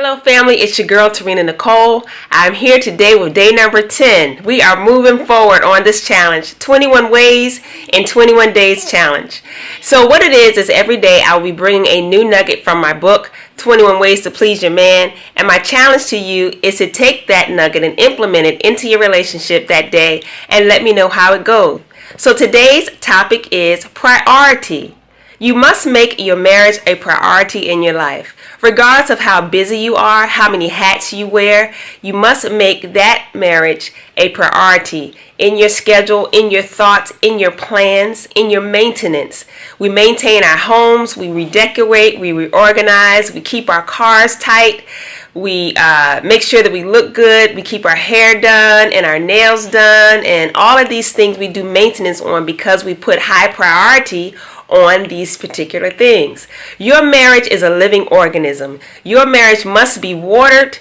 Hello family, it's your girl Tirina Nicole. I'm here today with day number 10. We are moving forward on this challenge, 21 ways in 21 days challenge. So what it is every day I'll be bringing a new nugget from my book, 21 Ways to Please Your Man. And my challenge to you is to take that nugget and implement it into your relationship that day and let me know how it goes. So today's topic is priority. You must make your marriage a priority in your life. Regardless of how busy you are, how many hats you wear, you must make that marriage a priority in your schedule, in your thoughts, in your plans, in your maintenance. We maintain our homes, we redecorate, we reorganize, we keep our cars tight, we make sure that we look good, we keep our hair done and our nails done, and all of these things we do maintenance on because we put high priority on these particular things. Your marriage is a living organism. Your marriage must be watered,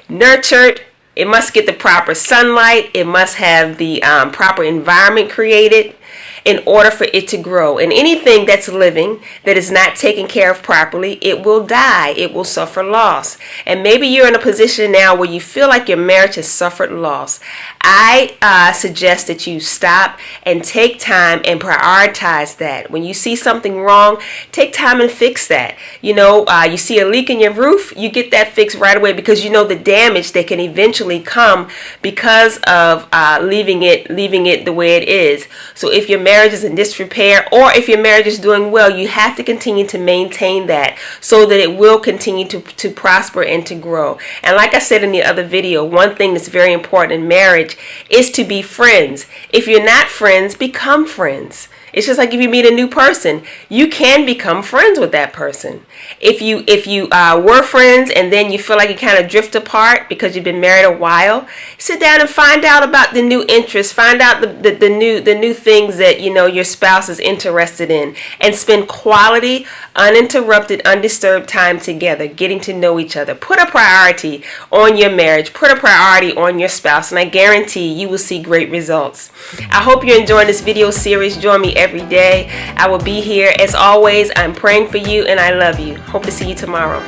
nurtured. It must get the proper sunlight. It must have the proper environment created in order for it to grow. And anything that's living that is not taken care of properly, it will die. It will suffer loss. And maybe you're in a position now where you feel like your marriage has suffered loss. I suggest that you stop and take time and prioritize that. When you see something wrong, take time and fix that. You know, you see a leak in your roof, you get that fixed right away because you know the damage that can eventually come because of leaving it the way it is. So if your marriage is in disrepair or if your marriage is doing well, you have to continue to maintain that so that it will continue to prosper and to grow. And like I said in the other video, one thing that's very important in marriage is to be friends. If you're not friends, become friends. It's just like if you meet a new person, you can become friends with that person. If you were friends and then you feel like you kind of drift apart because you've been married a while, sit down and find out about the new interests, find out the new things that you know your spouse is interested in, and spend quality, uninterrupted, undisturbed time together, getting to know each other. Put a priority on your marriage, put a priority on your spouse, and I guarantee you will see great results. I hope you're enjoying this video series. Join me every day. I will be here. As always, I'm praying for you and I love you. Hope to see you tomorrow.